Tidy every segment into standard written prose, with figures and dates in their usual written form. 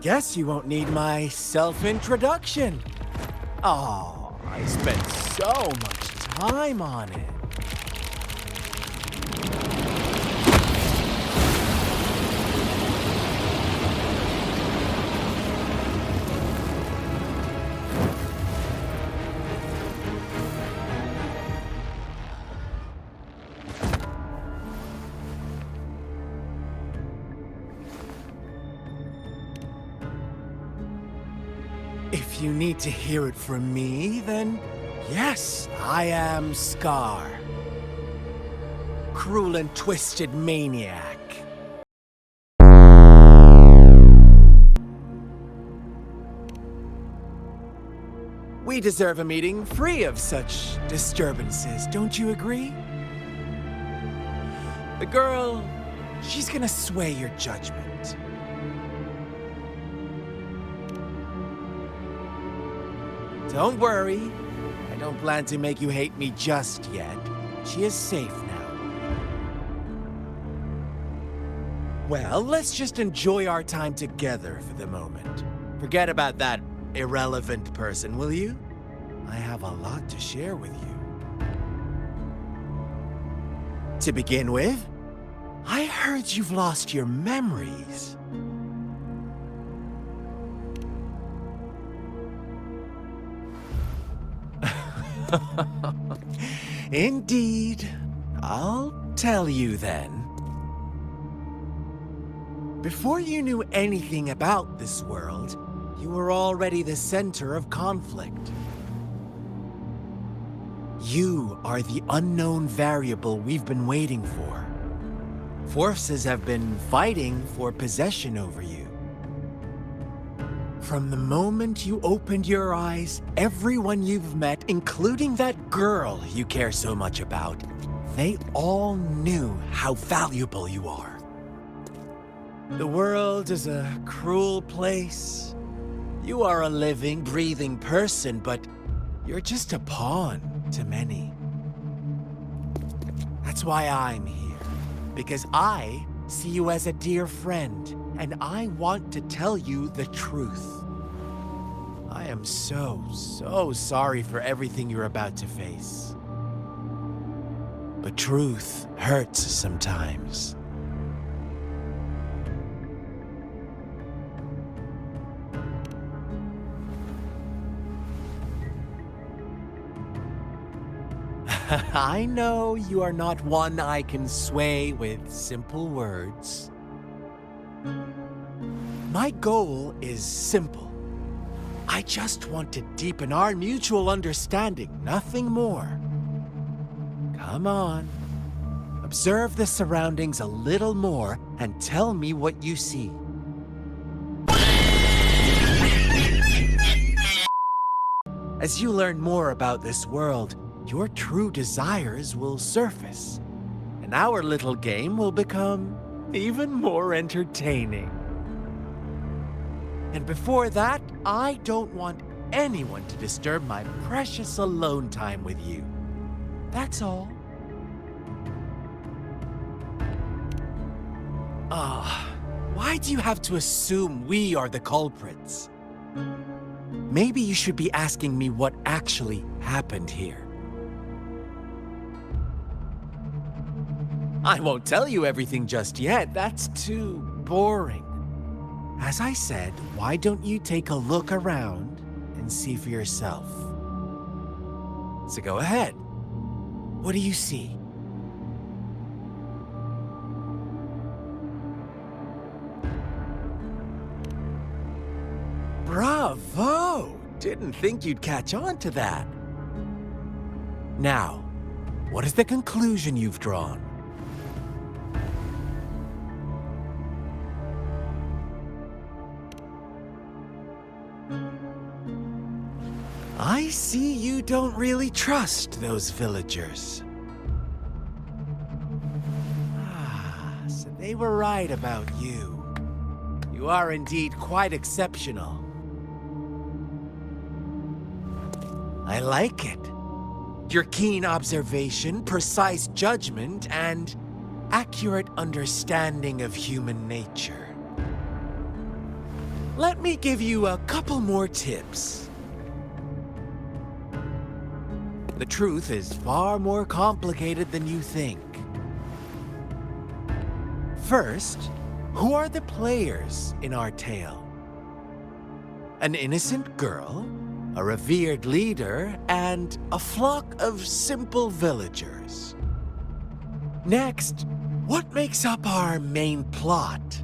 guess you won't need my self-introduction. Oh, I spent so much time on it. If you need to hear it from me, then yes, I am Scar. Cruel and twisted maniac. We deserve a meeting free of such disturbances, don't you agree? The girl, she's gonna sway your judgment. Don't worry, I don't plan to make you hate me just yet. She is safe now. Well, let's just enjoy our time together for the moment. Forget about that irrelevant person, will you? I have a lot to share with you. To begin with, I heard you've lost your memories. Indeed. I'll tell you then. Before you knew anything about this world, you were already the center of conflict. You are the unknown variable we've been waiting for. Forces have been fighting for possession over you. From the moment you opened your eyes, everyone you've met, including that girl you care so much about, they all knew how valuable you are. The world is a cruel place. You are a living, breathing person, but you're just a pawn to many. That's why I'm here, because I see you as a dear friend, and I want to tell you the truth. I am so sorry for everything you're about to face. But truth hurts sometimes. I know you are not one I can sway with simple words. My goal is simple. I just want to deepen our mutual understanding, nothing more. Come on. Observe the surroundings a little more and tell me what you see. As you learn more about this world, your true desires will surface, and our little game will become even more entertaining. And before that, I don't want anyone to disturb my precious alone time with you. That's all. Why do you have to assume we are the culprits? Maybe you should be asking me what actually happened here. I won't tell you everything just yet. That's too boring. As I said, why don't you take a look around and see for yourself? So go ahead. What do you see? Bravo! Didn't think you'd catch on to that. Now, what is the conclusion you've drawn? I see you don't really trust those villagers. So they were right about you. You are indeed quite exceptional. I like it. Your keen observation, precise judgment, and accurate understanding of human nature. Let me give you a couple more tips. The truth is far more complicated than you think. First, who are the players in our tale? An innocent girl, a revered leader, and a flock of simple villagers. Next, what makes up our main plot?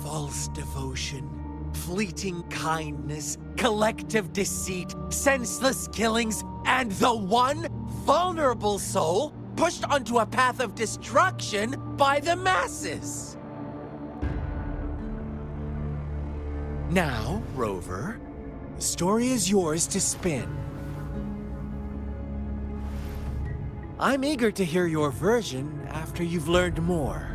False devotion, fleeting kindness, collective deceit, senseless killings, and the one vulnerable soul pushed onto a path of destruction by the masses. Now, Rover, the story is yours to spin. I'm eager to hear your version after you've learned more.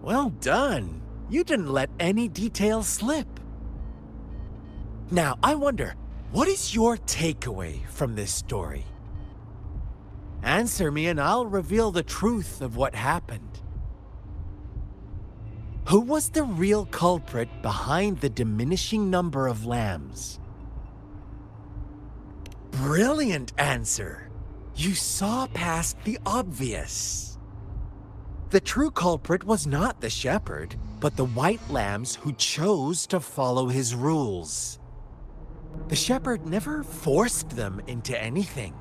Well done. You didn't let any details slip. Now, I wonder, what is your takeaway from this story? Answer me and I'll reveal the truth of what happened. Who was the real culprit behind the diminishing number of lambs? Brilliant answer. You saw past the obvious. The true culprit was not the shepherd, but the white lambs who chose to follow his rules. The shepherd never forced them into anything.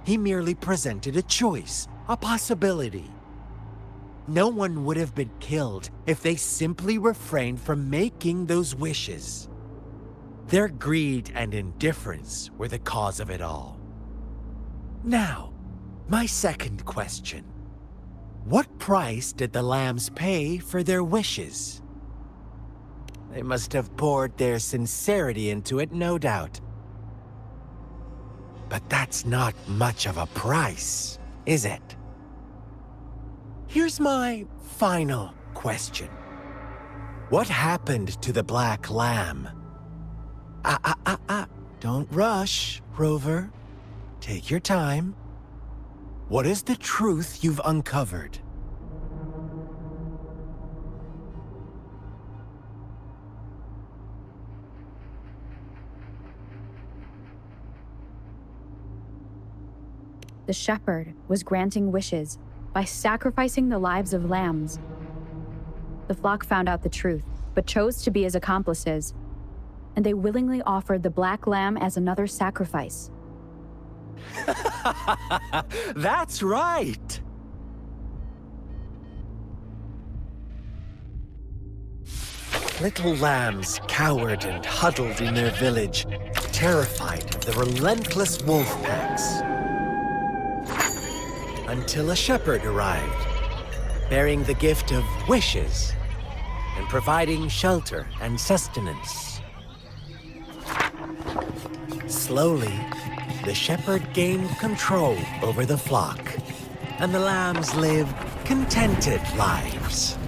He merely presented a choice, a possibility. No one would have been killed if they simply refrained from making those wishes. Their greed and indifference were the cause of it all. Now, my second question. What price did the lambs pay for their wishes? They must have poured their sincerity into it, no doubt. But that's not much of a price, is it? Here's my final question. What happened to the black lamb? Don't rush, Rover. Take your time. What is the truth you've uncovered? The shepherd was granting wishes by sacrificing the lives of lambs. The flock found out the truth, but chose to be his accomplices, and they willingly offered the black lamb as another sacrifice. That's right! Little lambs cowered and huddled in their village, terrified of the relentless wolf packs. Until a shepherd arrived, bearing the gift of wishes and providing shelter and sustenance. Slowly, the shepherd gained control over the flock, and the lambs lived contented lives.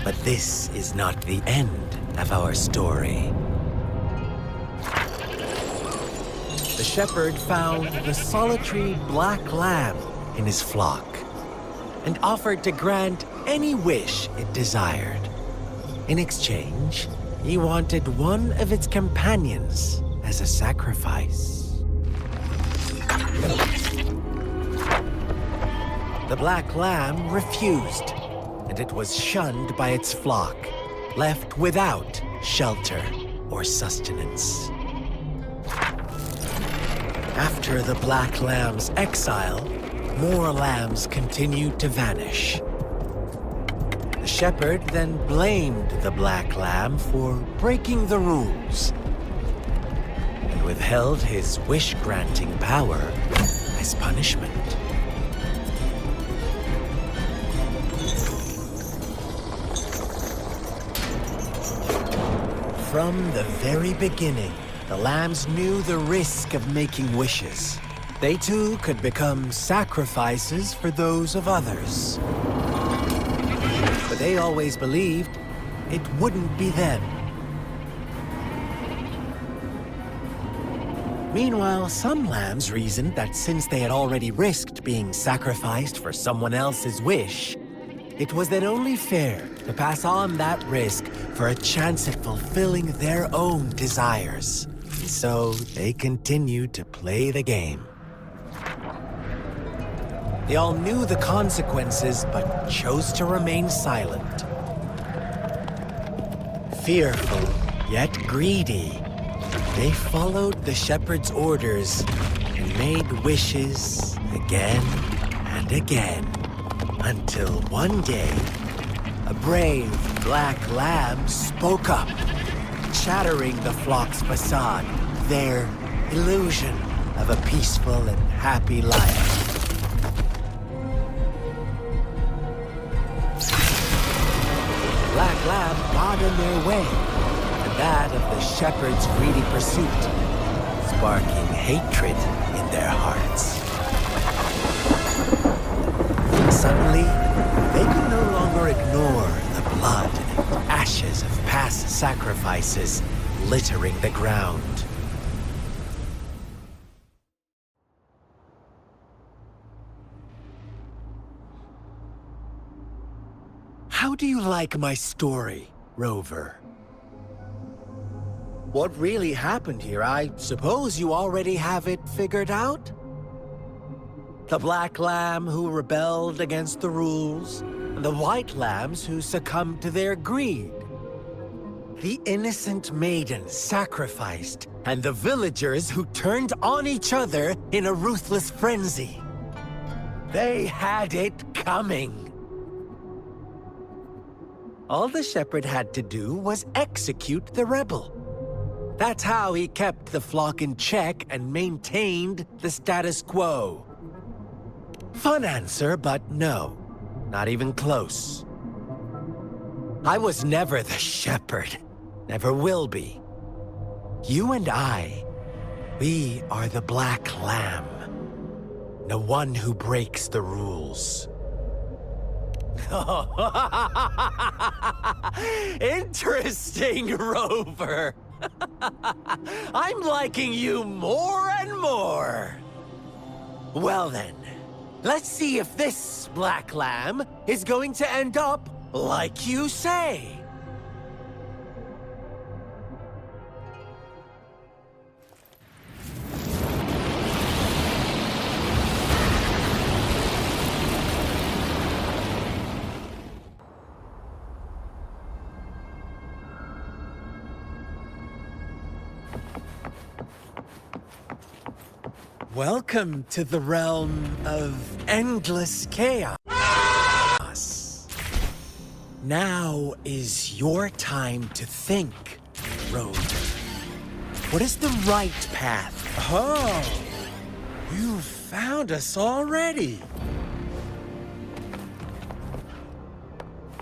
But this is not the end of our story. The shepherd found the solitary black lamb in his flock and offered to grant any wish it desired. In exchange, he wanted one of its companions as a sacrifice. The black lamb refused, and it was shunned by its flock, left without shelter or sustenance. After the Black Lamb's exile, more lambs continued to vanish. The shepherd then blamed the Black Lamb for breaking the rules and withheld his wish-granting power as punishment. From the very beginning, the lambs knew the risk of making wishes. They too could become sacrifices for those of others. But they always believed it wouldn't be them. Meanwhile, some lambs reasoned that since they had already risked being sacrificed for someone else's wish, it was then only fair to pass on that risk for a chance at fulfilling their own desires. And so they continued to play the game. They all knew the consequences, but chose to remain silent. Fearful, yet greedy, they followed the shepherd's orders and made wishes again and again, until one day, a brave black lamb spoke up, shattering the flock's facade, their illusion of a peaceful and happy life. Black lamb got in their way, and that of the shepherd's greedy pursuit, sparking hatred in their hearts. Suddenly, they could no longer ignore the blood and ashes of past sacrifices littering the ground. How do you like my story, Rover? What really happened here? I suppose you already have it figured out? The black lamb who rebelled against the rules, and the white lambs who succumbed to their greed. The innocent maiden sacrificed, and the villagers who turned on each other in a ruthless frenzy. They had it coming. All the shepherd had to do was execute the rebel. That's how he kept the flock in check and maintained the status quo. Fun answer, but no, not even close. I was never the shepherd, never will be. You and I, we are the black lamb, the one who breaks the rules. Interesting, Rover. I'm liking you more and more. Well then, let's see if this black lamb is going to end up like you say. Welcome to the realm of endless chaos. Now is your time to think, Rover. What is the right path? Oh, you found us already.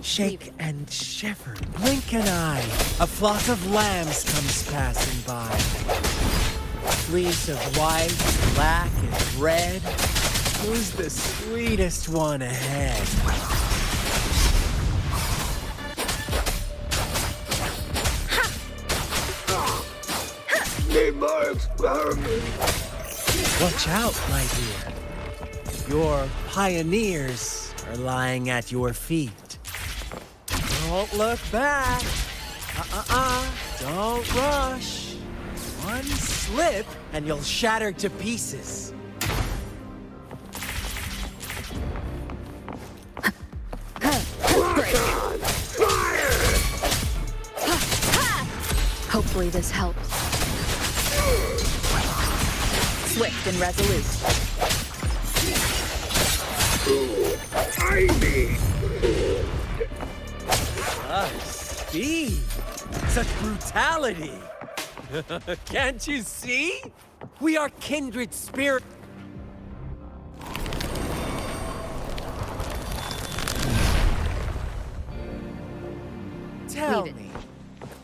Shake and shiver, blink an eye. A flock of lambs comes passing by. Fleece of white, black, and red. Who's the sweetest one ahead? Need more experiments. Watch out, my dear. Your pioneers are lying at your feet. Don't look back. Don't rush. One slip, and you'll shatter to pieces. Hopefully this helps. Swift and resolute. Speed! Such brutality! Can't you see? We are kindred spirit. Tell me,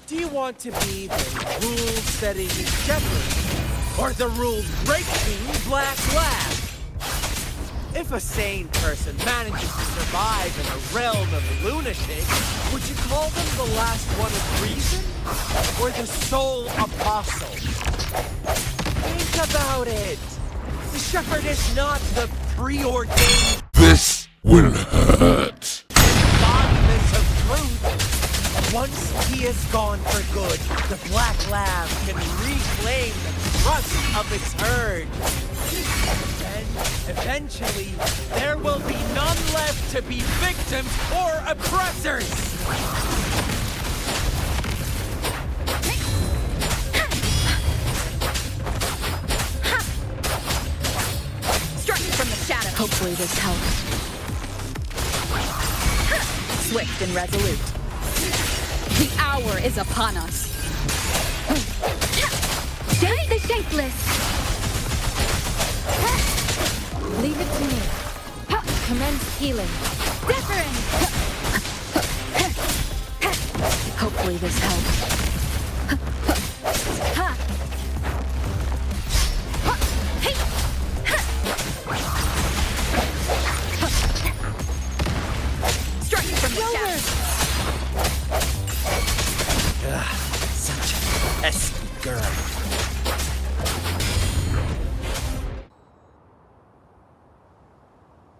do you want to be the rule-setting shepherd or the rule-breaking black lab? If a sane person manages to survive in a realm of lunatics, would you call them the last one of reason? Or the sole apostle? Think about it. The shepherd is not the preordained... This will hurt. embodiment of truth. Once he is gone for good, the Black Lamb can reclaim the trust of its herd. Then, eventually, there will be none left to be victims or oppressors! Struck from the shadow. Hopefully this helps. Swift and resolute. The hour is upon us. Shake the shapeless. Leave it to me. Commence healing. Different. Hopefully this helps. Strike from the shadows. Such a pesky girl.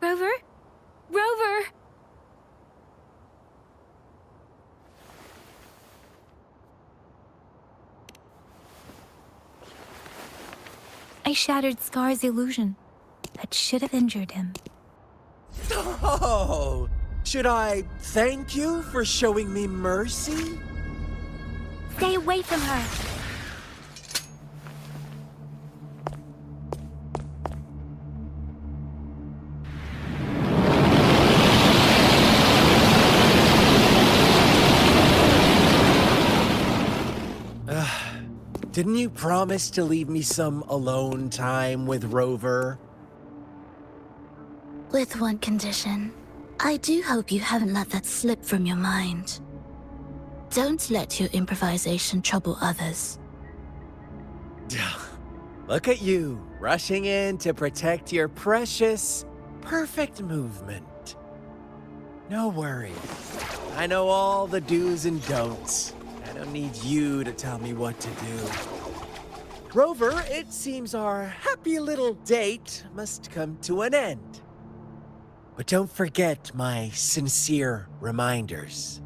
Rover? Rover! I shattered Scar's illusion. That should have injured him. Oh! Should I thank you for showing me mercy? Stay away from her! Didn't you promise to leave me some alone time with Rover? With one condition. I do hope you haven't let that slip from your mind. Don't let your improvisation trouble others. Look at you, rushing in to protect your precious, perfect movement. No worries. I know all the do's and don'ts. I don't need you to tell me what to do. Rover, it seems our happy little date must come to an end. But don't forget my sincere reminders.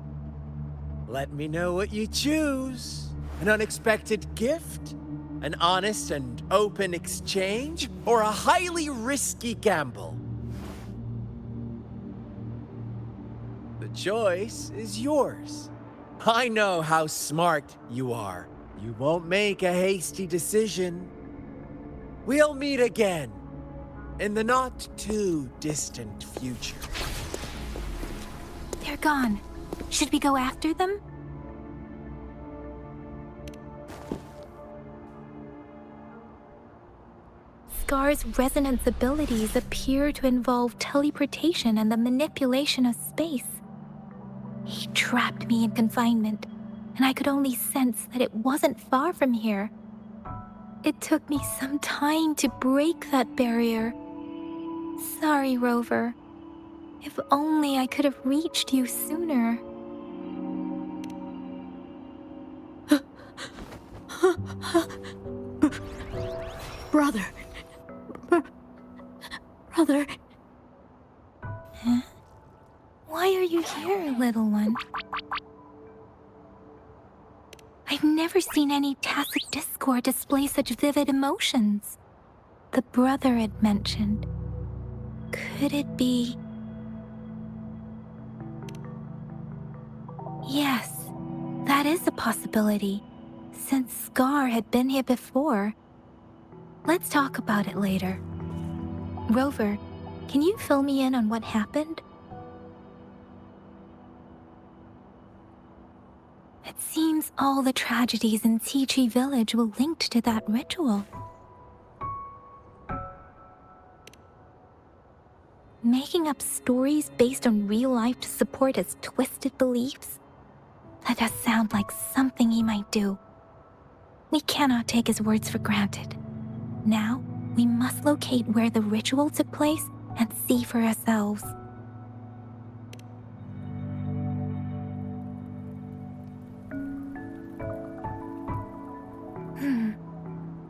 Let me know what you choose. An unexpected gift? An honest and open exchange? Or a highly risky gamble? The choice is yours. I know how smart you are. You won't make a hasty decision. We'll meet again in the not-too-distant future. They're gone. Should we go after them? Scar's resonance abilities appear to involve teleportation and the manipulation of space. He trapped me in confinement, and I could only sense that it wasn't far from here. It took me some time to break that barrier. Sorry, Rover. If only I could have reached you sooner. Brother. Brother. Huh? Why are you here, little one? I've never seen any tacit discord display such vivid emotions. The brother had mentioned. Could it be... Yes, that is a possibility, since Scar had been here before. Let's talk about it later. Rover, can you fill me in on what happened? It seems all the tragedies in Tea Tree Village were linked to that ritual. Making up stories based on real life to support his twisted beliefs? That does sound like something he might do. We cannot take his words for granted. Now, we must locate where the ritual took place and see for ourselves.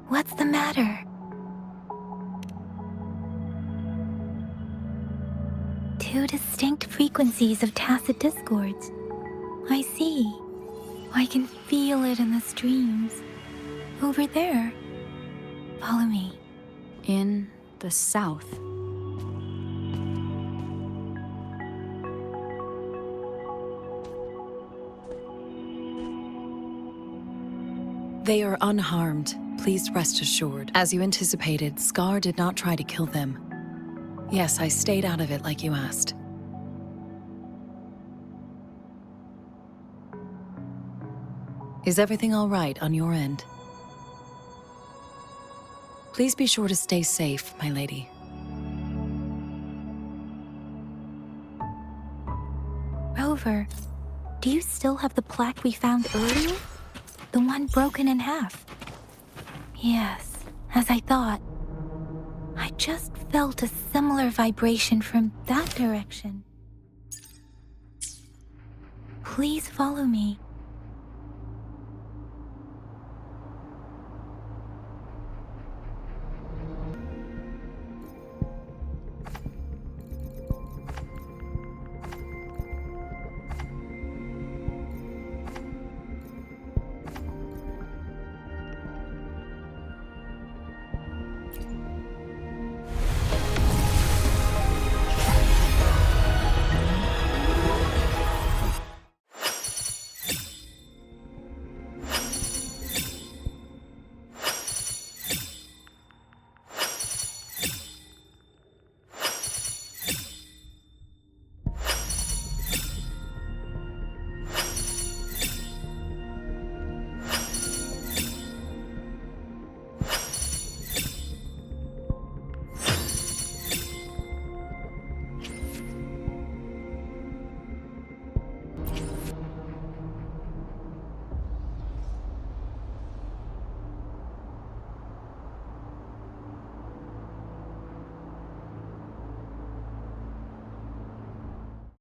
What's the matter? Two distinct frequencies of tacit discords. I see. I can feel it in the streams. Over there. Follow me. In the south. They are unharmed, please rest assured. As you anticipated, Scar did not try to kill them. Yes, I stayed out of it like you asked. Is everything all right on your end? Please be sure to stay safe, my lady. Rover, do you still have the plaque we found earlier? The one broken in half? Yes, as I thought. I just felt a similar vibration from that direction. Please follow me.